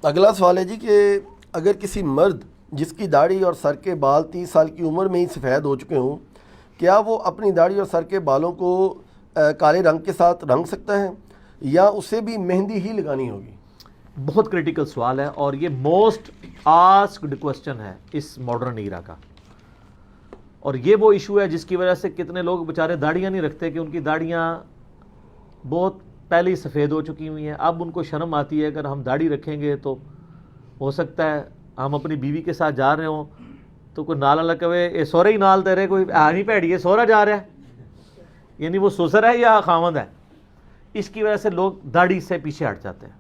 اگلا سوال ہے جی کہ اگر کسی مرد جس کی داڑھی اور سر کے بال 30 سال کی عمر میں ہی سفید ہو چکے ہوں، کیا وہ اپنی داڑھی اور سر کے بالوں کو کالے رنگ کے ساتھ رنگ سکتا ہے یا اسے بھی مہندی ہی لگانی ہوگی؟ بہت کریٹیکل سوال ہے اور یہ موسٹ آسکڈ کوسچن ہے اس ماڈرن ایرا کا، اور یہ وہ ایشو ہے جس کی وجہ سے کتنے لوگ بیچارے داڑیاں نہیں رکھتے کہ ان کی داڑیاں بہت پہلے ہی سفید ہو چکی ہوئی ہیں. اب ان کو شرم آتی ہے اگر ہم داڑھی رکھیں گے تو ہو سکتا ہے ہم اپنی بیوی کے ساتھ جا رہے ہوں تو کوئی نالا لگے اے سورا ہی نال تیرے کوئی نہیں پیڑی ہے سورا جا رہا ہے، یعنی وہ سسر ہے یا خاوند ہے. اس کی وجہ سے لوگ داڑھی سے پیچھے ہٹ جاتے ہیں.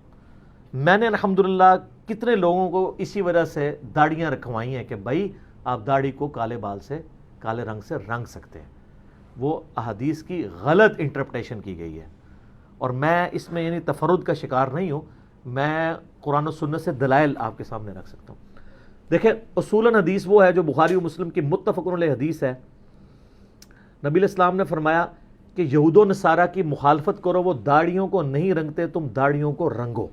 میں نے الحمدللہ کتنے لوگوں کو اسی وجہ سے داڑیاں رکھوائی ہیں کہ بھائی آپ داڑھی کو کالے بال سے کالے رنگ سے رنگ سکتے ہیں. وہ احادیث کی غلط انٹرپریٹیشن کی گئی ہے اور میں اس میں یعنی تفرد کا شکار نہیں ہوں، میں قرآن و سنت سے دلائل آپ کے سامنے رکھ سکتا ہوں. دیکھیں اصولاً حدیث وہ ہے جو بخاری و مسلم کی متفق علیہ حدیث ہے. نبی علیہ السلام نے فرمایا کہ یہود و نصارہ کی مخالفت کرو، وہ داڑھیوں کو نہیں رنگتے، تم داڑھیوں کو رنگو.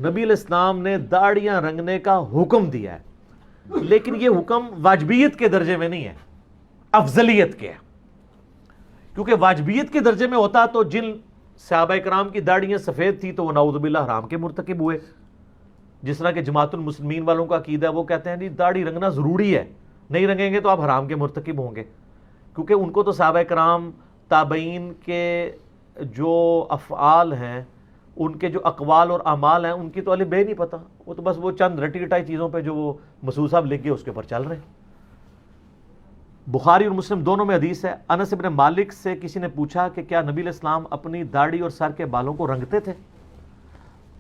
نبی علیہ السلام نے داڑیاں رنگنے کا حکم دیا ہے، لیکن یہ حکم واجبیت کے درجے میں نہیں ہے، افضلیت کے ہے. کیونکہ واجبیت کے درجے میں ہوتا تو جن صحابہ کرام کی داڑیاں سفید تھی تو وہ نعوذ باللہ حرام کے مرتکب ہوئے. جس طرح کہ جماعت المسلمین والوں کا عقیدہ ہے، وہ کہتے ہیں جی داڑھی رنگنا ضروری ہے، نہیں رنگیں گے تو آپ حرام کے مرتکب ہوں گے. کیونکہ ان کو تو صحابہ کرام تابعین کے جو افعال ہیں، ان کے جو اقوال اور اعمال ہیں، ان کی تو الف بے نہیں پتہ، وہ تو بس وہ چند رٹی رٹائی چیزوں پہ جو وہ مسعود صاحب لکھ گئے اس کے اوپر چل رہے ہیں. بخاری اور مسلم دونوں میں حدیث ہے. انس ابن مالک سے کسی نے پوچھا کہ کیا نبی علیہ السلام اپنی داڑھی اور سر کے بالوں کو رنگتے تھے؟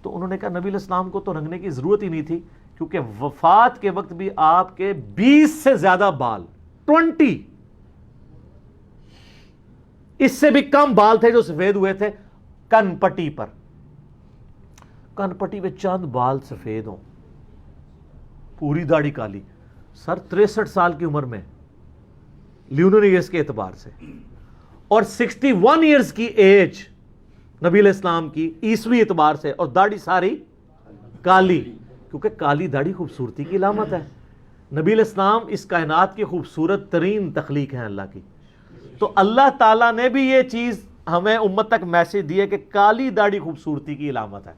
تو انہوں نے کہا نبی علیہ السلام کو تو رنگنے کی ضرورت ہی نہیں تھی، کیونکہ وفات کے وقت بھی آپ کے 20 سے زیادہ بال 20 اس سے بھی کم بال تھے جو سفید ہوئے تھے کن پٹی پر. کن پٹی پہ چند بال سفید ہوں، پوری داڑھی کالی. سر 63 سال کی عمر میں لیونر ایئرز کے اعتبار سے، اور 61 ایئرز کی ایج نبی علیہ السلام کی عیسوی اعتبار سے، اور داڑھی ساری کالی، کیونکہ کالی داڑھی خوبصورتی کی علامت ہے. نبی علیہ السلام اس کائنات کی خوبصورت ترین تخلیق ہیں اللہ کی. تو اللہ تعالیٰ نے بھی یہ چیز ہمیں امت تک میسج دی ہے کہ کالی داڑھی خوبصورتی کی علامت ہے.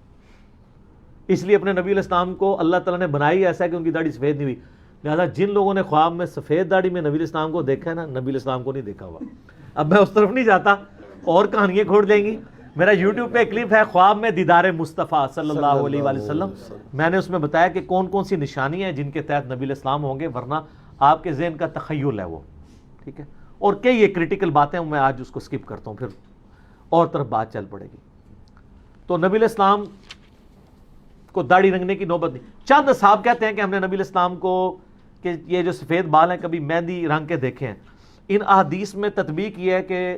اس لیے اپنے نبی علیہ السلام کو اللہ تعالیٰ نے بنائی ایسا کہ ان کی داڑھی سفید نہیں ہوئی. لہٰذا جن لوگوں نے خواب میں سفید داڑھی میں نبی علیہ السلام کو دیکھا ہے نا، نبی علیہ السلام کو نہیں دیکھا ہوا. اب میں اس طرف نہیں جاتا، اور کہانیاں کھوڑ دیں گی. میرا یوٹیوب پہ کلپ ہے خواب میں دیدار مصطفیٰ صلی اللہ علیہ وآلہ وسلم. میں نے اس میں بتایا کہ کون کون سی نشانیاں ہیں جن کے تحت نبی علیہ السلام ہوں گے، ورنہ آپ کے ذہن کا تخیل ہے وہ. ٹھیک ہے، اور کئی یہ کریٹیکل باتیں میں آج اس کو سکپ کرتا ہوں، پھر اور طرف بات چل پڑے گی. تو نبی علیہ السلام کو داڑھی رنگنے کی نوبت نہیں. چند اصحاب کہتے ہیں کہ ہم نے نبی علیہ السلام کو کہ یہ جو سفید بال ہیں کبھی مہندی رنگ کے دیکھے ہیں. ان احادیث میں تطبیق یہ ہے کہ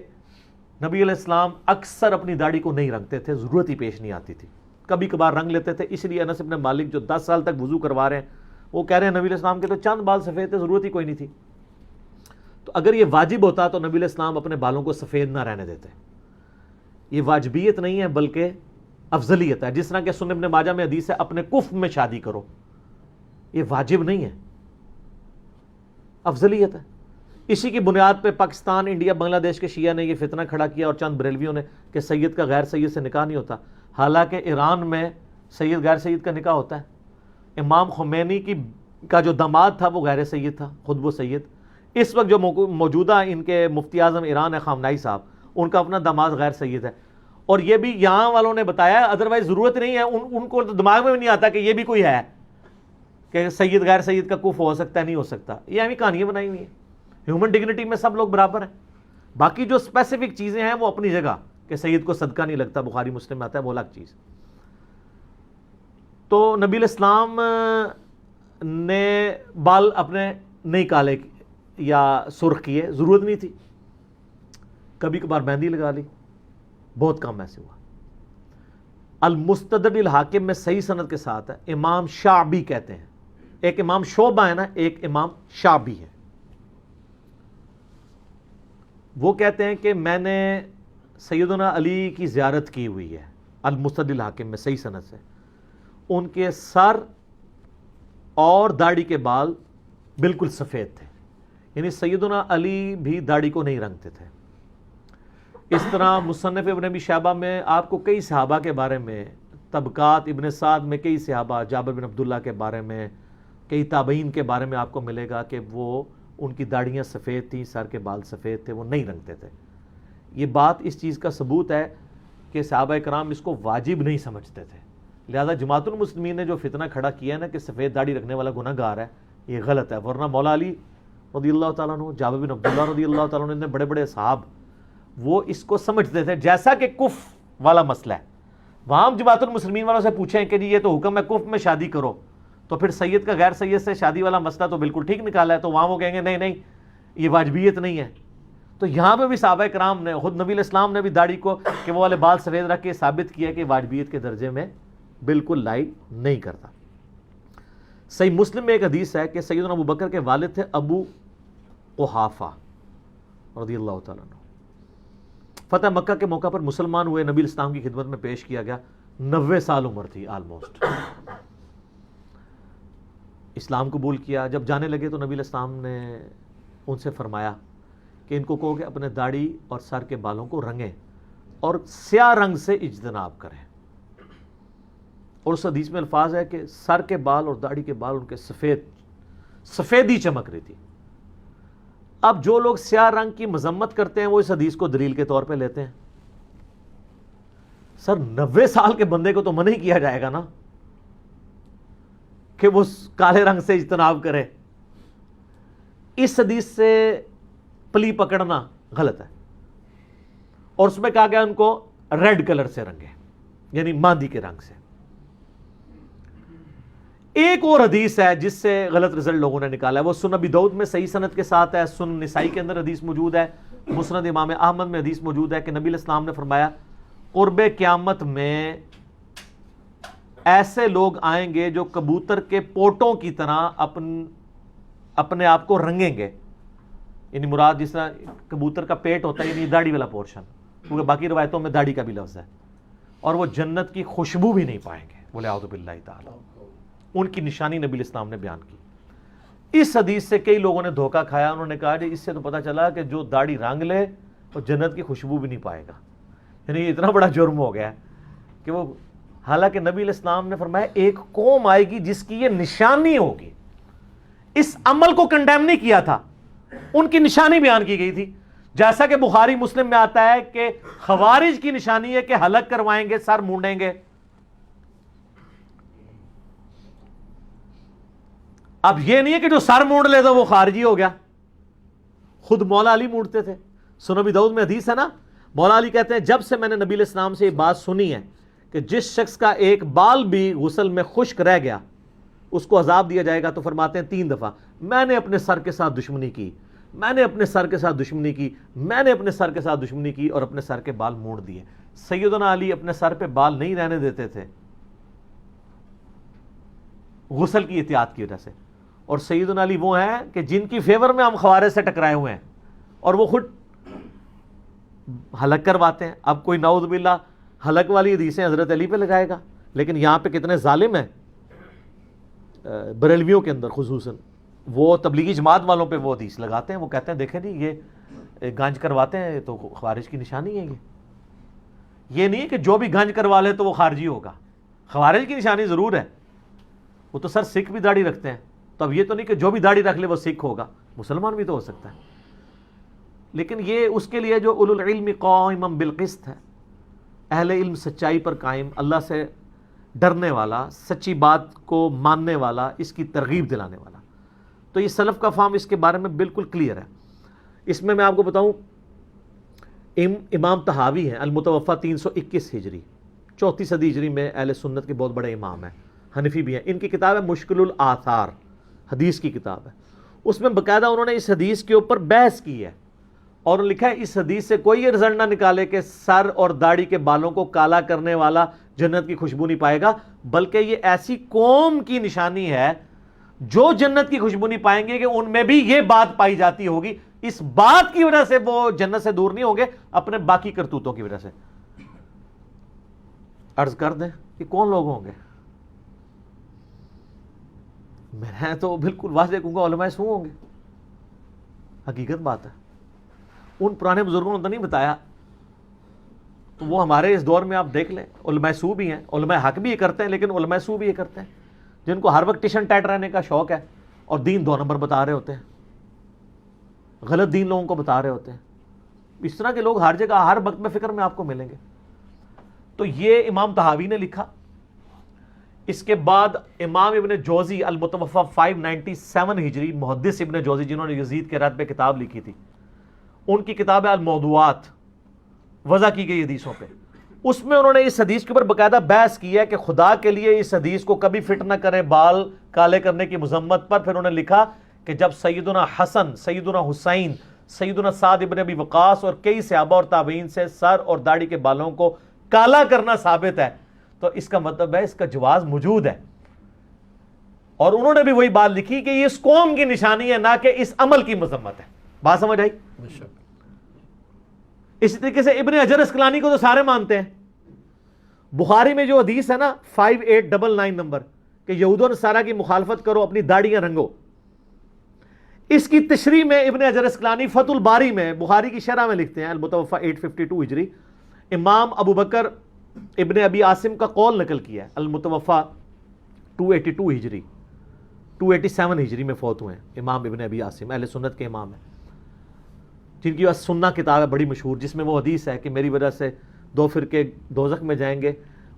نبی علیہ السلام اکثر اپنی داڑھی کو نہیں رنگتے تھے، ضرورت ہی پیش نہیں آتی تھی، کبھی کبھار رنگ لیتے تھے. اس لیے انس ابن مالک جو 10 سال تک وضو کروا رہے ہیں، وہ کہہ رہے ہیں نبی علیہ السلام کے تو چند بال سفید تھے، ضرورت ہی کوئی نہیں تھی. تو اگر یہ واجب ہوتا تو نبی علیہ السلام اپنے بالوں کو سفید نہ رہنے دیتے. یہ واجبیت نہیں ہے بلکہ افضلیت ہے. جس طرح کہ سنن ابن ماجہ میں حدیث ہے اپنے کف میں شادی کرو، یہ واجب نہیں ہے، افضلیت ہے. اسی کی بنیاد پہ پاکستان، انڈیا، بنگلہ دیش کے شیعہ نے یہ فتنہ کھڑا کیا اور چند بریلویوں نے کہ سید کا غیر سید سے نکاح نہیں ہوتا. حالانکہ ایران میں سید غیر سید کا نکاح ہوتا ہے. امام خمینی کا جو داماد تھا وہ غیر سید تھا، خود وہ سید. اس وقت جو موجودہ ان کے مفتی اعظم ایران ہے خامنائی صاحب، ان کا اپنا داماد غیر سید ہے. اور یہ بھی یہاں والوں نے بتایا، ادروائز ضرورت نہیں ہے، ان کو دماغ میں بھی نہیں آتا کہ یہ بھی کوئی ہے کہ سید غیر سید کا کف ہو سکتا ہے، نہیں ہو سکتا. یہ ہمیں کہانیاں بنائی ہوئی ہیں. ہیومن ڈگنیٹی میں سب لوگ برابر ہیں. باقی جو اسپیسیفک چیزیں ہیں وہ اپنی جگہ، کہ سید کو صدقہ نہیں لگتا، بخاری مسلم میں آتا ہے، وہ الگ چیز. تو نبی علیہ السلام نے بال اپنے نہیں کالے یا سرخ کیے، ضرورت نہیں تھی. کبھی کبھار مہندی لگا لی، بہت کم ایسے ہوا. المستدرک الحاکم میں صحیح سند کے ساتھ ہے. امام شعبی کہتے ہیں، ایک امام شعبہ ہے نا، ایک امام شعبی ہے. وہ کہتے ہیں کہ میں نے سیدنا علی کی زیارت کی ہوئی ہے، المستدرک الحاکم میں صحیح سند سے، ان کے سر اور داڑھی کے بال بالکل سفید تھے، یعنی سیدنا علی بھی داڑھی کو نہیں رنگتے تھے۔ اس طرح مصنف ابن ابی شیبہ میں آپ کو کئی صحابہ کے بارے میں، طبقات ابن سعد میں کئی صحابہ، جابر بن عبداللہ کے بارے میں، کئی تابعین کے بارے میں آپ کو ملے گا کہ وہ ان کی داڑھیاں سفید تھیں، سر کے بال سفید تھے، وہ نہیں رنگتے تھے۔ یہ بات اس چیز کا ثبوت ہے کہ صحابہ کرام اس کو واجب نہیں سمجھتے تھے، لہذا جماعت المسلمین نے جو فتنہ کھڑا کیا ہے نا کہ سفید داڑھی رکھنے والا گناہ گار ہے، یہ غلط ہے۔ ورنہ مولا علی رضی اللہ تعالیٰ عنہ، جابر بن عبداللہ رضی اللہ تعالیٰ عنہ، بڑے بڑے صحاب وہ اس کو سمجھتے تھے، جیسا کہ کف والا مسئلہ ہے۔ وہاں ہم جماعت المسلمین والوں سے پوچھیں کہ جی یہ تو حکم ہے کف میں شادی کرو، تو پھر سید کا غیر سید سے شادی والا مسئلہ تو بالکل ٹھیک نکالا ہے، تو وہاں وہ کہیں گے نہیں نہیں یہ واجبیت نہیں ہے۔ تو یہاں پہ بھی صحابہ کرام نے، خود نبی الاسلام نے بھی داڑھی کو کہ وہ والے بال سفید رکھ کے ثابت کیا کہ واجبیت کے درجے میں بالکل لائق نہیں کرتا۔ صحیح مسلم میں ایک حدیث ہے کہ سیدنا ابو بکر کے والد تھے ابو قحافہ رضی اللہ تعالیٰ عنہ، فتح مکہ کے موقع پر مسلمان ہوئے، نبی الاسلام کی خدمت میں پیش کیا گیا، 90 سال عمر تھی آلموسٹ، اسلام قبول کیا۔ جب جانے لگے تو نبی الاسلام نے ان سے فرمایا کہ ان کو کہو کہ اپنے داڑھی اور سر کے بالوں کو رنگیں اور سیاہ رنگ سے اجتناب کریں، اور اس حدیث میں الفاظ ہے کہ سر کے بال اور داڑھی کے بال ان کے سفیدی چمک رہی تھی۔ اب جو لوگ سیاہ رنگ کی مذمت کرتے ہیں وہ اس حدیث کو دلیل کے طور پہ لیتے ہیں۔ سر 90 سال کے بندے کو تو منع ہی کیا جائے گا نا کہ وہ کالے رنگ سے اجتناب کرے، اس حدیث سے پلی پکڑنا غلط ہے۔ اور اس میں کہا گیا ان کو ریڈ کلر سے رنگے، یعنی ماندی کے رنگ سے۔ ایک اور حدیث ہے جس سے غلط رزلٹ لوگوں نے نکالا ہے، وہ سنن ابی داؤد میں صحیح سند کے ساتھ ہے، سنن نسائی کے اندر حدیث موجود ہے، مسند امام احمد میں حدیث موجود ہے کہ نبی علیہ السلام نے فرمایا قرب قیامت میں ایسے لوگ آئیں گے جو کبوتر کے پوٹوں کی طرح اپنے آپ کو رنگیں گے، یعنی مراد جس طرح کبوتر کا پیٹ ہوتا ہے یعنی داڑھی والا پورشن، کیونکہ باقی روایتوں میں داڑھی کا بھی لفظ ہے، اور وہ جنت کی خوشبو بھی نہیں پائیں گے، بولے اعوذ باللہ تعالی۔ ان کی نشانی نبی الاسلام نے بیان کی۔ اس حدیث سے کئی لوگوں نے دھوکہ کھایا، انہوں نے کہا کہ اس سے تو پتہ چلا کہ جو داڑھی رنگ لے وہ جنت کی خوشبو بھی نہیں پائے گا، یعنی یہ اتنا بڑا جرم ہو گیا ہے کہ وہ، حالانکہ نبی علیہ السلام نے فرمایا ایک قوم آئے گی جس کی یہ نشانی ہوگی، اس عمل کو کنڈیم نہیں کیا تھا، ان کی نشانی بیان کی گئی تھی، جیسا کہ بخاری مسلم میں آتا ہے کہ خوارج کی نشانی ہے کہ حلق کروائیں گے، سر مونڈیں گے۔ اب یہ نہیں ہے کہ جو سر مونڈ لے تو وہ خارجی ہو گیا، خود مولا علی مونڈتے تھے۔ سنن ابی داؤد میں حدیث ہے نا، مولا علی کہتے ہیں جب سے میں نے نبی علیہ السلام سے یہ بات سنی ہے کہ جس شخص کا ایک بال بھی غسل میں خشک رہ گیا اس کو عذاب دیا جائے گا، تو فرماتے ہیں 3 دفعہ میں نے اپنے سر کے ساتھ دشمنی کی، میں نے اپنے سر کے ساتھ دشمنی کی، میں نے اپنے سر کے ساتھ دشمنی کی، اور اپنے سر کے بال مونڈ دیے۔ سیدنا علی اپنے سر پہ بال نہیں رہنے دیتے تھے غسل کی احتیاط کی وجہ سے، اور سیدنا علی وہ ہیں کہ جن کی فیور میں ہم خوارج سے ٹکرائے ہوئے ہیں، اور وہ خود حلق کرواتے ہیں۔ اب کوئی نعوذ باللہ حلق والی حدیثیں حضرت علی پہ لگائے گا، لیکن یہاں پہ کتنے ظالم ہیں بریلویوں کے اندر خصوصاً، وہ تبلیغی جماعت والوں پہ وہ حدیث لگاتے ہیں، وہ کہتے ہیں دیکھیں جی یہ گنج کرواتے ہیں تو خوارج کی نشانی ہے۔ یہ نہیں ہے کہ جو بھی گنج کروا لے تو وہ خارجی ہوگا، خوارج کی نشانی ضرور ہے۔ وہ تو سر سکھ بھی داڑھی رکھتے ہیں، تو اب یہ تو نہیں کہ جو بھی داڑھی رکھ لے وہ سکھ ہوگا، مسلمان بھی تو ہو سکتا ہے، لیکن یہ اس کے لیے جو اولو العلم قائما بالقسط ہے، اہل علم سچائی پر قائم، اللہ سے ڈرنے والا، سچی بات کو ماننے والا، اس کی ترغیب دلانے والا۔ تو یہ سلف کا فہم اس کے بارے میں بالکل کلیئر ہے۔ اس میں آپ کو بتاؤں، امام طحاوی ہیں، المتوفی 321 ہجری، 34 صدی ہجری میں اہل سنت کے بہت بڑے امام ہیں، حنفی بھی ہیں۔ ان کی کتاب ہے مشکل الآثار، حدیث کی کتاب ہے، اس میں باقاعدہ انہوں نے اس حدیث کے اوپر بحث کی ہے، اور لکھا ہے اس حدیث سے کوئی یہ رزلٹ نہ نکالے کہ سر اور داڑھی کے بالوں کو کالا کرنے والا جنت کی خوشبو نہیں پائے گا، بلکہ یہ ایسی قوم کی نشانی ہے جو جنت کی خوشبو نہیں پائیں گے کہ ان میں بھی یہ بات پائی جاتی ہوگی، اس بات کی وجہ سے وہ جنت سے دور نہیں ہوں گے، اپنے باقی کرتوتوں کی وجہ سے۔ عرض کر دیں کہ کون لوگ ہوں گے؟ میں تو بالکل واضح کہوں گا علماء سو ہوں گے، حقیقت بات ہے. ان پرانے بزرگوں نے تو نہیں بتایا، تو وہ ہمارے اس دور میں آپ دیکھ لیں علماء سو بھی ہیں، علماء حق بھی یہ کرتے ہیں، لیکن علماء سو بھی یہ کرتے ہیں جن کو ہر وقت ٹیشن ٹائٹ رہنے کا شوق ہے اور دین 2 نمبر بتا رہے ہوتے ہیں، غلط دین لوگوں کو بتا رہے ہوتے ہیں. اس طرح کے لوگ ہر جگہ ہر وقت میں فکر میں آپ کو ملیں گے. تو یہ امام طحاوی نے لکھا. اس کے بعد امام ابن جوزی المتوفی 597 ہجری، محدث ابن جوزی جنہوں نے یزید کے رد پہ کتاب لکھی تھی، ان کی کتاب ہے الموضوعات، وضع کی گئی حدیثوں پہ. اس میں انہوں نے اس حدیث کے اوپر باقاعدہ بحث کی ہے کہ خدا کے لیے اس حدیث کو کبھی فٹ نہ کریں بال کالے کرنے کی مذمت پر. پھر انہوں نے لکھا کہ جب سیدنا حسن، سیدنا حسین، سیدنا سعد ابن ابی وقاص اور کئی صحابہ اور تابعین سے سر اور داڑھی کے بالوں کو کالا کرنا ثابت ہے، تو اس کا مطلب ہے اس کا جواز موجود ہے. اور انہوں نے بھی وہی بات لکھی کہ یہ اس قوم کی نشانی ہے، نہ کہ اس عمل کی مذمت ہے. بات سمجھ آئی؟ اسی طریقے سے ابن حجر اسقلانی کو تو سارے مانتے ہیں. بخاری میں جو حدیث ہے نا 5899 نمبر کہ یہود و نصارہ کی مخالفت کرو، اپنی داڑیاں رنگو، اس کی تشریح میں ابن حجر اسقلانی فتح الباری میں بخاری کی شرح میں لکھتے ہیں، المتوفی 852 ہجری، امام ابو بکر ابن ابی عاصم کا قول نقل کیا ہے، المتوفی 282 ہجری، 287 ہجری میں فوت ہوئے ہیں امام ابن ابی عاصم، اہل سنت کے امام ہیں، جن کی سنہ کتاب ہے بڑی مشہور، جس میں وہ حدیث ہے کہ میری وجہ سے 2 فرقے دوزخ میں جائیں گے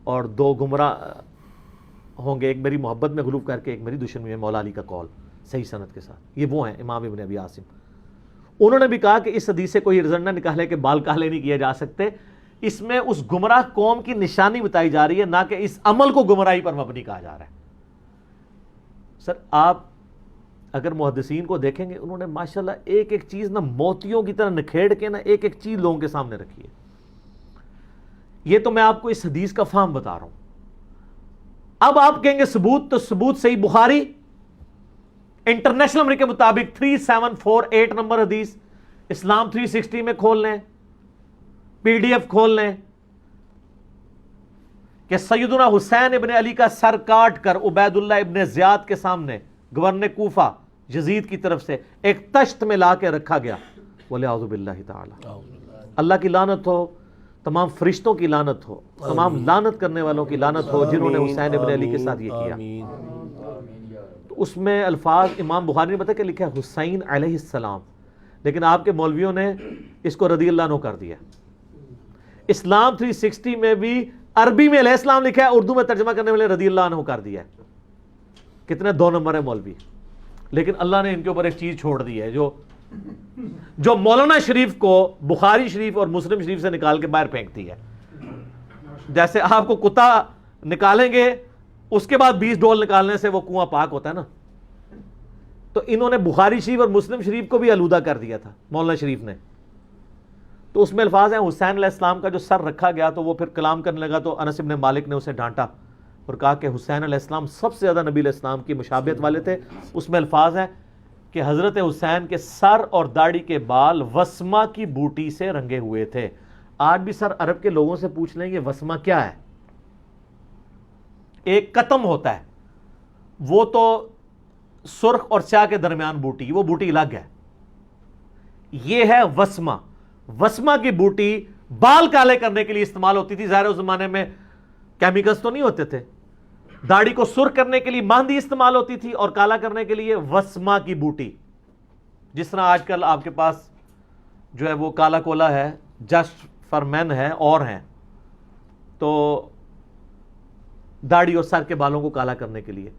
اور 2 گمراہ ہوں گے، ایک میری محبت میں غلو کر کے، ایک میری دشمنی میں. مولا علی کا قول صحیح سند کے ساتھ. یہ وہ ہیں امام ابن ابی عاصم. انہوں نے بھی کہا کہ اس حدیث سے کوئی رزلٹ نہ نکالے کہ بال کالے نہیں کیے جا سکتے، اس میں اس گمراہ قوم کی نشانی بتائی جا رہی ہے، نہ کہ اس عمل کو گمراہی پر مبنی کہا جا رہا ہے. سر آپ اگر محدثین کو دیکھیں گے، انہوں نے ماشاءاللہ ایک ایک چیز نہ موتیوں کی طرح نکھیڑ کے نہ ایک ایک چیز لوگوں کے سامنے رکھی ہے. یہ تو میں آپ کو اس حدیث کا فہم بتا رہا ہوں. اب آپ کہیں گے ثبوت، تو ثبوت صحیح بخاری انٹرنیشنل نمبر کے مطابق 3748 نمبر حدیث، اسلام 360 میں کھول لیں، PDF کھول لیں کہ سیدنا حسین ابن علی کا سر کاٹ کر عبید اللہ ابن زیاد کے سامنے گورنر کوفہ یزید کی طرف سے ایک تشت میں لا کے رکھا گیا. وَلِعَوْذُ بِاللَّهِ تَعَالَى، اللہ کی لعنت ہو، تمام فرشتوں کی لعنت ہو، تمام لعنت کرنے والوں کی لعنت ہو جنہوں نے حسین ابن علی کے ساتھ یہ کیا. تو اس میں الفاظ امام بخاری نے بتا کہ لکھا ہے حسین علیہ السلام، لیکن آپ کے مولویوں نے اس کو رضی اللہ عنہ کر دیا. اسلام 360 میں بھی عربی میں علیہ السلام لکھا ہے، اردو میں ترجمہ کرنے والے رضی اللہ عنہ کر دیا ہے. کتنے 2 نمبر ہے مولوی. لیکن اللہ نے ان کے اوپر ایک چیز چھوڑ دی ہے جو مولانا شریف کو بخاری شریف اور مسلم شریف سے نکال کے باہر پھینکتی ہے. جیسے آپ کو کتا نکالیں گے اس کے بعد 20 ڈول نکالنے سے وہ کنواں پاک ہوتا ہے نا، تو انہوں نے بخاری شریف اور مسلم شریف کو بھی آلودہ کر دیا تھا مولانا شریف نے. تو اس میں الفاظ ہیں حسین علیہ السلام کا جو سر رکھا گیا تو وہ پھر کلام کرنے لگا، تو انس بن مالک نے اسے ڈانٹا اور کہا کہ حسین علیہ السلام سب سے زیادہ نبی علیہ السلام کی مشابہت والے تھے. اس میں الفاظ ہیں کہ حضرت حسین کے سر اور داڑھی کے بال وسما کی بوٹی سے رنگے ہوئے تھے. آج بھی سر عرب کے لوگوں سے پوچھ لیں گے وسما کیا ہے. ایک قطم ہوتا ہے، وہ تو سرخ اور سیاہ کے درمیان بوٹی، وہ بوٹی الگ ہے. یہ ہے وسما. وسما کی بوٹی بال کالے کرنے کے لیے استعمال ہوتی تھی. ظاہر اس زمانے میں کیمیکلز تو نہیں ہوتے تھے. داڑھی کو سرخ کرنے کے لیے مہندی استعمال ہوتی تھی اور کالا کرنے کے لیے وسما کی بوٹی. جس طرح آج کل آپ کے پاس جو ہے وہ کالا کولا ہے، جسٹ فار مین ہے اور ہیں، تو داڑھی اور سر کے بالوں کو کالا کرنے کے لیے.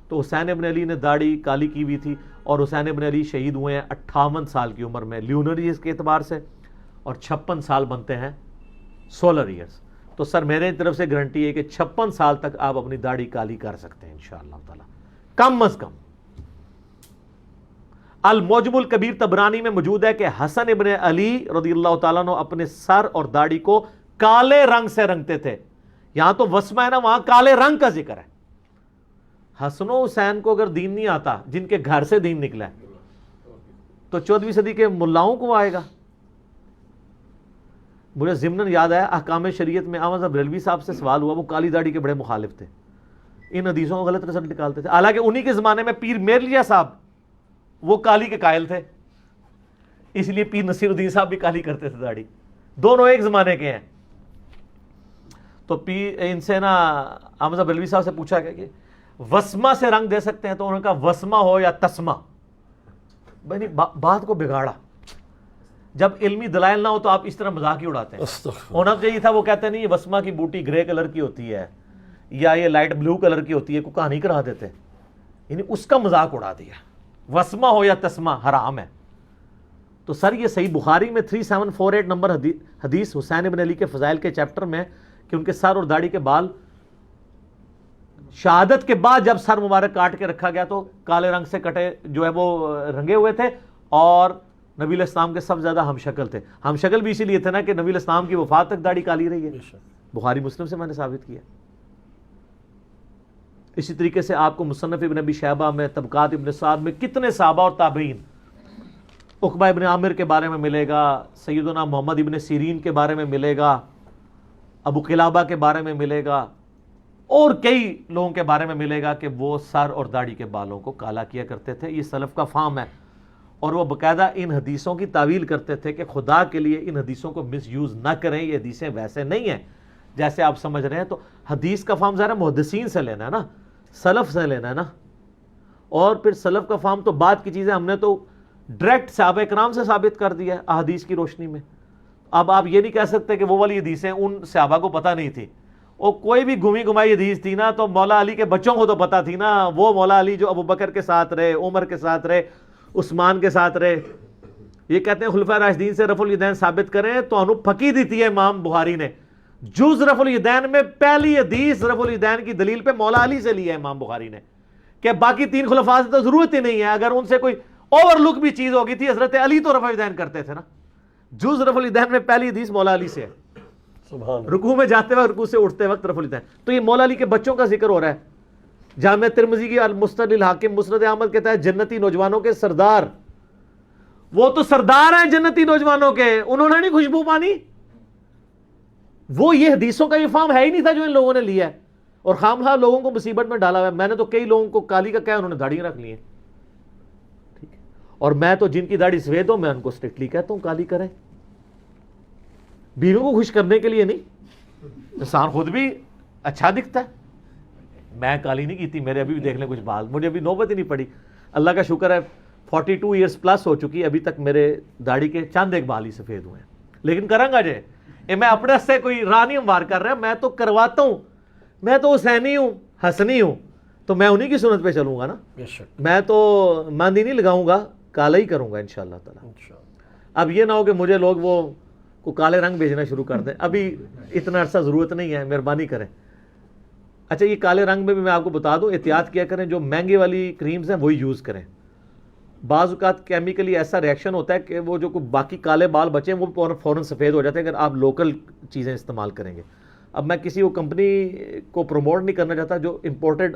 تو حسین ابن علی نے داڑھی کالی کی ہوئی تھی اور حسین ابن علی شہید ہوئے ہیں 58 سال کی عمر میں لیونر ایئرز کے اعتبار سے، اور 56 سال بنتے ہیں سولر ایئرز. تو سر میرے طرف سے گارنٹی ہے کہ 56 سال تک آپ اپنی داڑھی کالی کر سکتے ہیں انشاءاللہ تعالی، کم از کم. المعجم الکبیر طبرانی میں موجود ہے کہ حسن ابن علی رضی اللہ تعالیٰ عنہ اپنے سر اور داڑھی کو کالے رنگ سے رنگتے تھے. یہاں تو وسمہ ہے نا، وہاں کالے رنگ کا ذکر ہے. حسن و حسین کو اگر دین نہیں آتا، جن کے گھر سے دین نکلا ہے، تو 14ویں صدی کے ملاؤں کو آئے گا. مجھے ضمناً یاد آیا احکام شریعت میں احمد بریلوی صاحب سے سوال ہوا، وہ کالی داڑھی کے بڑے مخالف تھے. ان حدیثوں کا غلط رزلٹ نکالتے تھے. حالانکہ انہی کے زمانے میں پیر میرلیہ صاحب وہ کالی کے قائل تھے, اس لیے پیر نصیر الدین صاحب بھی کالی کرتے تھے داڑھی, دونوں ایک زمانے کے ہیں. تو ان سے نا احمد بریلوی صاحب سے پوچھا گیا کہ وسمہ سے رنگ دے سکتے ہیں, تو انہوں نے کہا وسمہ ہو یا تسمہ. بھائی بات کو بگاڑا, جب علمی دلائل نہ ہو تو آپ اس طرح مذاق ہی اڑاتے ہیں. ہونا چاہیے تھا وہ کہتے نہیں یہ وسمہ کی بوٹی گرے کلر کی ہوتی ہے یا یہ لائٹ بلو کلر کی ہوتی ہے, کوئی کہانی کرا دیتے, یعنی اس کا مذاق اڑا دیا. وسمہ ہو یا تسمہ حرام ہے. تو سر یہ صحیح بخاری میں 3748 نمبر حدیث حسین ابن علی کے فضائل کے چیپٹر میں کہ ان کے سر اور داڑھی کے بال شہادت کے بعد جب سر مبارک کاٹ کے رکھا گیا تو کالے رنگ سے کٹے جو ہے وہ رنگے ہوئے تھے, اور نبی علیہ السلام کے سب زیادہ ہم شکل تھے. ہم شکل بھی اسی لیے تھے نا کہ نبی علیہ السلام کی وفات تک داڑھی کالی رہی ہے. بخاری مسلم سے میں نے ثابت کیا. اسی طریقے سے آپ کو مصنف ابن ابی شیبہ میں, طبقات ابن سعد میں کتنے صحابہ اور تابعین, عقبہ ابن عامر کے بارے میں ملے گا, سیدنا محمد ابن سیرین کے بارے میں ملے گا, ابو قلابہ کے بارے میں ملے گا, اور کئی لوگوں کے بارے میں ملے گا کہ وہ سر اور داڑھی کے بالوں کو کالا کیا کرتے تھے. یہ سلف کا فہم ہے, اور وہ باقاعدہ ان حدیثوں کی تعویل کرتے تھے کہ خدا کے لیے ان حدیثوں کو مس یوز نہ کریں, یہ حدیثیں ویسے نہیں ہیں جیسے آپ سمجھ رہے ہیں. تو حدیث کا فہم ذرا محدثین سے لینا ہے نا, سلف سے لینا ہے نا, اور پھر سلف کا فہم تو بعد کی چیزیں ہم نے تو ڈائریکٹ صحابہ کرام سے ثابت کر دیا ہے احادیث کی روشنی میں. اب آپ یہ نہیں کہہ سکتے کہ وہ والی حدیثیں ان صحابہ کو پتہ نہیں تھی, اور کوئی بھی گھمی گھمائی حدیث تھی نا تو مولا علی کے بچوں کو تو پتہ تھی نا. وہ مولا علی جو ابو بکر کے ساتھ رہے, عمر کے ساتھ رہے, عثمان کے ساتھ رہے. یہ کہتے ہیں خلفاء راشدین سے رفع الیدین ثابت کریں تو انو پھکی دیتی ہے امام بخاری نے. جز رفع الیدین میں پہلی حدیث رفع الیدین کی دلیل پہ مولا علی سے لی ہے امام بخاری نے, کہ باقی تین خلفاء سے تو ضرورت ہی نہیں ہے. اگر ان سے کوئی اوور لک بھی چیز ہوگی تھی, حضرت علی تو رفع الیدین کرتے تھے نا. جز رفع الیدین میں پہلی حدیث مولا علی سے ہے, رکوع میں جاتے وقت, رکوع سے اٹھتے وقت رفع الیدین. تو یہ مولا علی کے بچوں کا ذکر ہو رہا ہے. جامع ترمذی کی المسند الحاکم مسند احمد کہتا ہے جنتی نوجوانوں کے سردار, وہ تو سردار ہیں جنتی نوجوانوں کے, انہوں نے نہیں خوشبو پانی. وہ یہ حدیثوں کا یہ فہم ہے ہی نہیں تھا جو ان لوگوں نے لیا ہے, اور خام خواہ لوگوں کو مصیبت میں ڈالا ہوا ہے. میں نے تو کئی لوگوں کو کالی کا کہا, انہوں نے داڑھی رکھ لی ہے, ٹھیک ہے, اور میں تو جن کی داڑھی سفید ہو میں ان کو اسٹرکٹلی کہتا ہوں کالی کریں. بیوی کو خوش کرنے کے لیے نہیں, انسان خود بھی اچھا دکھتا ہے. میں کالی نہیں کی تھی, میرے ابھی بھی دیکھ لیں کچھ بال, مجھے ابھی نوبت ہی نہیں پڑی. اللہ کا شکر ہے 42 ایئرس پلس ہو چکی, ابھی تک میرے داڑھی کے چند ایک بال ہی سفید ہوئے ہیں. لیکن کروں گا جے, میں اپنے سے کوئی راہ نہیں ہموار کر رہا, میں تو کرواتا ہوں. میں تو حسینی ہوں, حسنی ہوں, تو میں انہی کی سنت پہ چلوں گا نا. میں تو مہندی نہیں لگاؤں گا, کالا ہی کروں گا انشاءاللہ تعالی. اب یہ نہ ہو کہ مجھے لوگ وہ کو کالے رنگ بھیجنا شروع کر دیں, ابھی اتنا عرصہ ضرورت نہیں ہے, مہربانی کریں. اچھا یہ کالے رنگ میں بھی میں آپ کو بتا دوں, احتیاط کیا کریں, جو مہنگے والی کریمز ہیں وہی یوز کریں. بعض اوقات کیمیکلی ایسا ریئیکشن ہوتا ہے کہ وہ جو باقی کالے بال بچے ہیں وہ فوراً سفید ہو جاتے ہیں اگر آپ لوکل چیزیں استعمال کریں گے. اب میں کسی کو کمپنی کو پروموٹ نہیں کرنا چاہتا, جو امپورٹڈ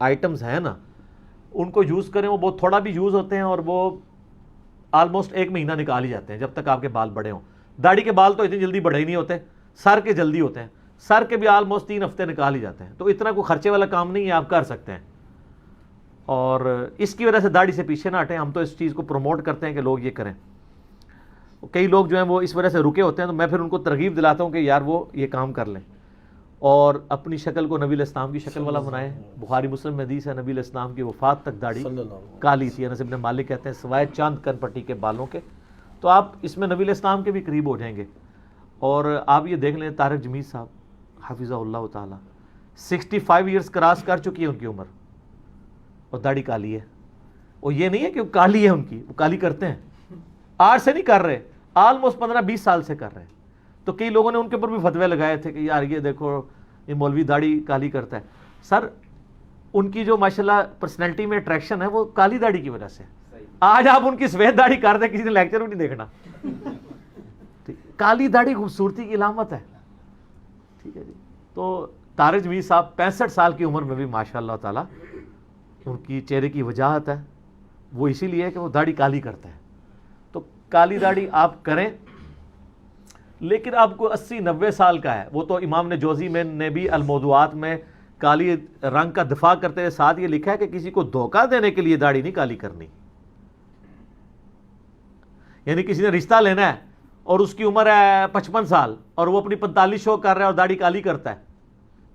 آئٹمز ہیں نا ان کو یوز کریں, وہ بہت تھوڑا بھی یوز ہوتے ہیں اور وہ آلموسٹ 1 مہینہ نکال ہی جاتے ہیں جب تک آپ کے بال بڑے ہوں. داڑھی کے بال تو اتنی جلدی بڑے ہی نہیں ہوتے, سر کے جلدی ہوتے ہیں, سر کے بھی آلموسٹ 3 ہفتے نکال ہی جاتے ہیں. تو اتنا کوئی خرچے والا کام نہیں ہے, آپ کر سکتے ہیں. اور اس کی وجہ سے داڑھی سے پیچھے نہ ہٹیں, ہم تو اس چیز کو پروموٹ کرتے ہیں کہ لوگ یہ کریں. کئی لوگ جو ہیں وہ اس وجہ سے رکے ہوتے ہیں, تو میں پھر ان کو ترغیب دلاتا ہوں کہ یار وہ یہ کام کر لیں اور اپنی شکل کو نبی علیہ السلام کی شکل والا بنائیں. بخاری مسلم میں حدیث ہے نبی علیہ السلام کی وفات تک داڑھی کالی تھی. انس بن مالک کہتے ہیں سوائے چاند کن پٹی کے بالوں کے. تو آپ اس میں نبی علیہ السلام کے بھی قریب ہو جائیں گے. اور آپ یہ دیکھ لیں طارق جمیل صاحب حفظہ اللہ تعالی 65 ایئرس کراس کر چکی ہے ان کی عمر, اور داڑھی کالی ہے. اور یہ نہیں ہے کہ وہ کالی ہے ان کی, وہ کالی کرتے ہیں, آج سے نہیں کر رہے, آلموسٹ 15-20 سال سے کر رہے ہیں. تو کئی لوگوں نے ان کے اوپر بھی فتوے لگائے تھے کہ یار یہ دیکھو یہ مولوی داڑھی کالی کرتا ہے. سر ان کی جو ماشاءاللہ پرسنالٹی میں اٹریکشن ہے وہ کالی داڑھی کی وجہ سے. آج آپ ان کی سفید داڑھی کر دیں, کسی نے لیکچر بھی نہیں دیکھنا. کالی داڑھی خوبصورتی کی علامت ہے, ٹھیک ہے جی. تو طارق جمیل صاحب 65 سال کی عمر میں بھی ماشاءاللہ تعالی ان کی چہرے کی وجاہت ہے, وہ اسی لیے کہ وہ داڑھی کالی کرتا ہے. تو کالی داڑھی آپ کریں, لیکن آپ کو 80-90 سال کا ہے, وہ تو امام نے جوزی میں نے بھی الموضوعات میں کالی رنگ کا دفاع کرتے ہوئے ساتھ یہ لکھا ہے کہ کسی کو دھوکہ دینے کے لیے داڑھی نہیں کالی کرنی. یعنی کسی نے رشتہ لینا ہے اور اس کی عمر ہے 55 سال اور وہ اپنی 45 شو کر رہا ہے اور داڑھی کالی کرتا ہے,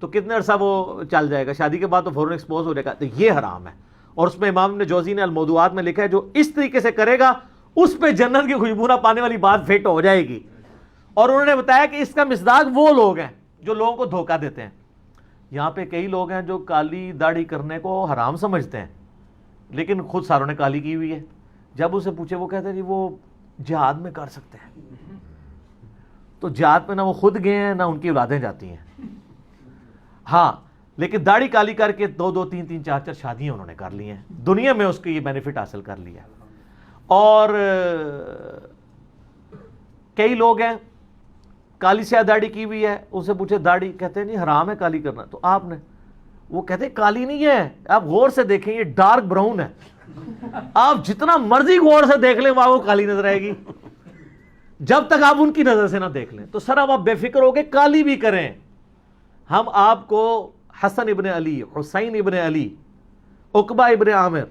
تو کتنے عرصہ وہ چل جائے گا؟ شادی کے بعد تو فوراً ایکسپوز ہو جائے گا. تو یہ حرام ہے. اور اس میں امام ابن جوزی نے الموضوعات میں لکھا ہے جو اس طریقے سے کرے گا اس پہ جنت کی خوشبو نہ پانے والی بات فٹ ہو جائے گی. اور انہوں نے بتایا کہ اس کا مصداق وہ لوگ ہیں جو لوگوں کو دھوکہ دیتے ہیں. یہاں پہ کئی لوگ ہیں جو کالی داڑھی کرنے کو حرام سمجھتے ہیں لیکن خود ساروں نے کالی کی ہوئی ہے. جب اسے پوچھے وہ کہتے ہیں جی وہ جہاد میں کر سکتے ہیں. تو جہاد پہ نہ وہ خود گئے ہیں نہ ان کی اولادیں جاتی ہیں. ہاں لیکن داڑھی کالی کر کے 2 3 3 4 4 شادیاں انہوں نے کر لی ہیں, دنیا میں اس کے یہ بینیفٹ حاصل کر لیا. اور کئی لوگ ہیں کالی سیاہ داڑھی کی ہوئی ہے, ان سے پوچھے داڑھی, کہتے ہیں نہیں حرام ہے کالی کرنا. تو آپ نے, وہ کہتے ہیں کالی نہیں ہے, آپ غور سے دیکھیں یہ ڈارک براؤن ہے. آپ جتنا مرضی غور سے دیکھ لیں وہ کالی نظر آئے گی جب تک آپ ان کی نظر سے نہ دیکھ لیں. تو سر اب آپ بے فکر ہو کے کالی بھی کریں. ہم آپ کو حسن ابن علی, حسین ابن علی, عقبہ ابن عامر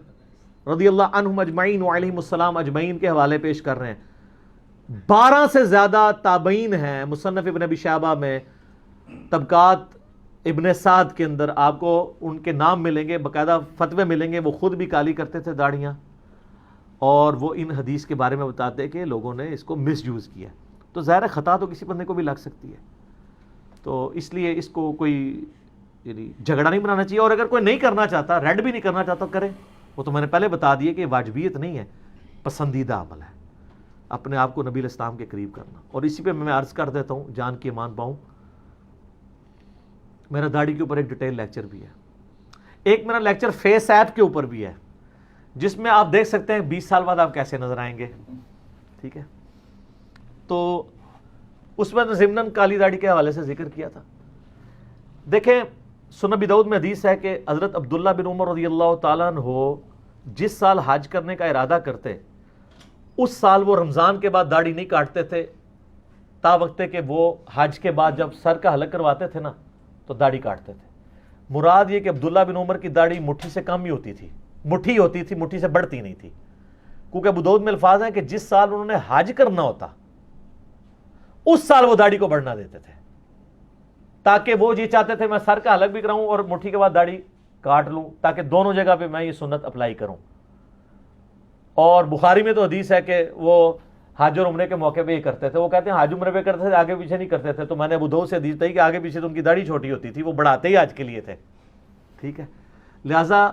رضی اللہ عنہم اجمعین وعلیہم السلام اجمعین کے حوالے پیش کر رہے ہیں. 12 سے زیادہ تابعین ہیں. مصنف ابن ابی شیبہ میں, طبقات ابن سعد کے اندر آپ کو ان کے نام ملیں گے, باقاعدہ فتوے ملیں گے. وہ خود بھی کالی کرتے تھے داڑیاں, اور وہ ان حدیث کے بارے میں بتاتے کہ لوگوں نے اس کو مس یوز کیا. تو ظاہر خطا تو کسی بندے کو بھی لگ سکتی ہے. تو اس لیے اس کو کوئی یعنی جھگڑا نہیں بنانا چاہیے. اور اگر کوئی نہیں کرنا چاہتا, ریڈ بھی نہیں کرنا چاہتا, کرے. وہ تو میں نے پہلے بتا دیا کہ واجبیت نہیں ہے, پسندیدہ عمل ہے اپنے آپ کو نبی الاسلام کے قریب کرنا. اور اسی پہ میں عرض کر دیتا ہوں جان کی ایمان پاؤں, میرا داڑھی کے اوپر ایک ڈیٹیل لیکچر بھی ہے. ایک میرا لیکچر فیس ایپ کے اوپر بھی ہے جس میں آپ دیکھ سکتے ہیں 20 سال بعد آپ کیسے نظر آئیں گے. ٹھیک ہے, تو اس میں ضمناً کالی داڑھی کے حوالے سے ذکر کیا تھا. دیکھیں سنن ابی داؤد میں حدیث ہے کہ حضرت عبداللہ بن عمر رضی اللہ تعالیٰ عنہ جس سال حج کرنے کا ارادہ کرتے اس سال وہ رمضان کے بعد داڑھی نہیں کاٹتے تھے, تا وقت کہ وہ حج کے بعد جب سر کا حلق کرواتے تھے نا تو داڑھی کاٹتے تھے. مراد یہ کہ عبداللہ بن عمر کی داڑھی مٹھی سے کم ہی ہوتی تھی, مٹھی ہوتی تھی, مٹھی سے بڑھتی نہیں تھی. کیونکہ ابو داؤد میں الفاظ ہیں کہ جس سال انہوں نے حج کرنا ہوتا اس سال وہ داڑھی کو بڑھنا دیتے تھے, تاکہ وہ یہ چاہتے تھے میں سر کا حلق بھی کراؤں اور مٹھی کے بعد داڑھی کاٹ لوں, تاکہ دونوں جگہ پہ میں یہ سنت اپلائی کروں. اور بخاری میں تو حدیث ہے کہ وہ حج اور عمرے کے موقع پہ یہ کرتے تھے. وہ کہتے ہیں حج عمرے پہ کرتے تھے, آگے پیچھے نہیں کرتے تھے. تو میں نے ابو داؤد سے حدیث پڑھی کہ آگے پیچھے تو ان کی داڑھی چھوٹی ہوتی تھی, وہ بڑھاتے ہی حج کے لیے تھے. ٹھیک ہے, لہٰذا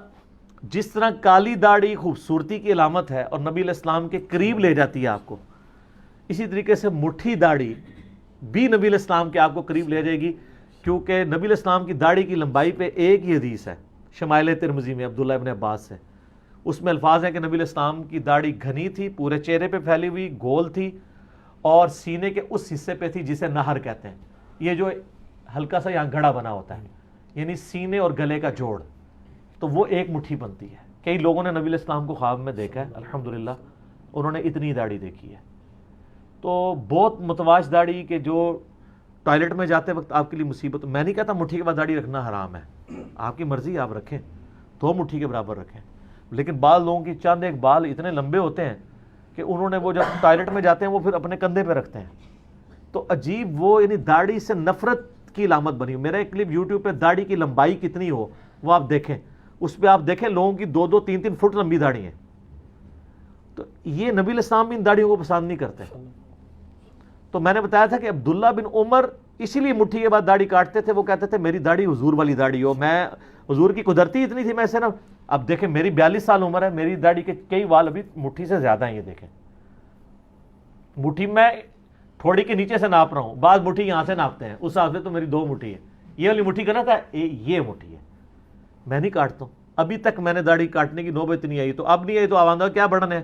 جس طرح کالی داڑھی خوبصورتی کی علامت ہے اور نبی علیہ السلام کے قریب لے جاتی ہے آپ کو, اسی طریقے سے مٹھی داڑھی بھی نبی علیہ السلام کے آپ کو قریب لے جائے گی. کیونکہ نبی علیہ السلام کی داڑھی کی لمبائی پہ ایک ہی حدیث ہے شمائل ترمذی میں عبداللہ ابن عباس سے. اس میں الفاظ ہیں کہ نبی علیہ السلام کی داڑھی گھنی تھی, پورے چہرے پہ پھیلی ہوئی, گول تھی, اور سینے کے اس حصے پہ تھی جسے نہر کہتے ہیں. یہ جو ہلکا سا یہاں گھڑا بنا ہوتا ہے, یعنی سینے اور گلے کا جوڑ, تو وہ ایک مٹھی بنتی ہے. کئی لوگوں نے نبی علیہ السلام کو خواب میں دیکھا ہے, الحمدللہ انہوں نے اتنی داڑھی دیکھی ہے. تو بہت متواش داڑھی کہ جو ٹوائلٹ میں جاتے وقت آپ کے لیے مصیبت. میں نہیں کہتا مٹھی کے بعد داڑھی رکھنا حرام ہے, آپ کی مرضی, آپ رکھیں, 2 مٹھی کے برابر رکھیں. لیکن بعض لوگوں کی چند ایک بال اتنے لمبے ہوتے ہیں کہ انہوں نے وہ جب ٹوائلٹ میں جاتے ہیں وہ پھر اپنے کندھے پہ رکھتے ہیں. تو عجیب, وہ یعنی داڑھی سے نفرت کی علامت بنی. میرا ایک کلپ یوٹیوب پہ داڑھی کی لمبائی کتنی ہو وہ آپ دیکھیں, اس پہ آپ دیکھیں لوگوں کی 2 3 3 فٹ لمبی داڑھی ہیں. تو یہ نبی علیہ السلام بھی ان داڑھیوں کو پسند نہیں کرتے. تو میں نے بتایا تھا کہ عبداللہ بن عمر اسی لیے مٹھی کے بعد داڑھی کاٹتے تھے. وہ کہتے تھے میری داڑھی حضور والی داڑھی ہو, میں حضور کی قدرتی اتنی تھی, میں سے نا. اب دیکھیں میری 42 سال عمر ہے, میری داڑھی کے کئی وال ابھی مٹھی سے زیادہ ہیں. یہ دیکھیں مٹھی میں تھوڑی کے نیچے سے ناپ رہا ہوں, بعض مٹھی یہاں سے ناپتے ہیں, اس حساب سے تو میری 2 مٹھی ہے. یہ والی مٹھی کرنا تھا, یہ مٹھی ہے. میں نہیں کاٹتا ہوں, ابھی تک میں نے داڑھی کاٹنے کی نوبت نہیں آئی. تو اب نہیں آئی تو آواندہ کیا بڑھنا ہے.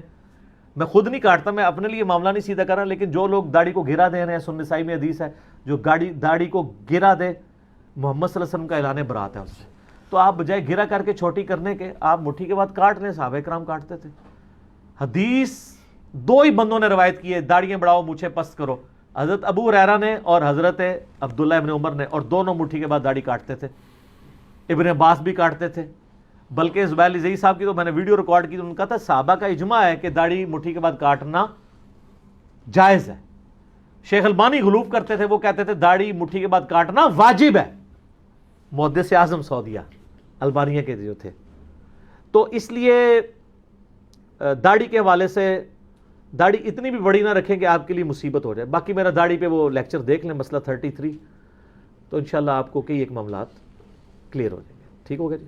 میں خود نہیں کاٹتا, میں اپنے لیے معاملہ نہیں سیدھا کر رہا. لیکن جو لوگ داڑھی کو گرا دے رہے ہیں, سنن نسائی میں حدیث ہے جو داڑھی کو گرا دے محمد صلی اللہ علیہ وسلم کا اعلان برات ہے اس سے. تو آپ بجائے گرا کر کے چھوٹی کرنے کے آپ مٹھی کے بعد کاٹ لیں. صحابہ کرام کاٹتے تھے. حدیث 2 ہی بندوں نے روایت کی ہے, داڑیاں بڑھاؤ مونچھیں پست کرو, حضرت ابو ہریرہ نے اور حضرت عبداللہ ابن عمر نے, اور دونوں مٹھی کے بعد داڑھی کاٹتے تھے. ابن عباس بھی کاٹتے تھے، بلکہ زبیر زئی صاحب کی تو میں نے ویڈیو ریکارڈ کی تو ان کا تھا صحابہ کا اجماع ہے کہ داڑھی مٹھی کے بعد کاٹنا جائز ہے۔ شیخ البانی غلوف کرتے تھے، وہ کہتے تھے داڑھی مٹھی کے بعد کاٹنا واجب ہے، محدث اعظم سعودیہ البانیہ کے جو تھے۔ تو اس لیے داڑھی کے حوالے سے داڑھی اتنی بھی بڑی نہ رکھیں کہ آپ کے لیے مصیبت ہو جائے۔ باقی میرا داڑھی پہ وہ لیکچر دیکھ لیں، مسئلہ 33، تو انشاءاللہ آپ کو کئی ایک معاملات کلیئر ہو جائیں گے۔ ٹھیک ہو گیا جی؟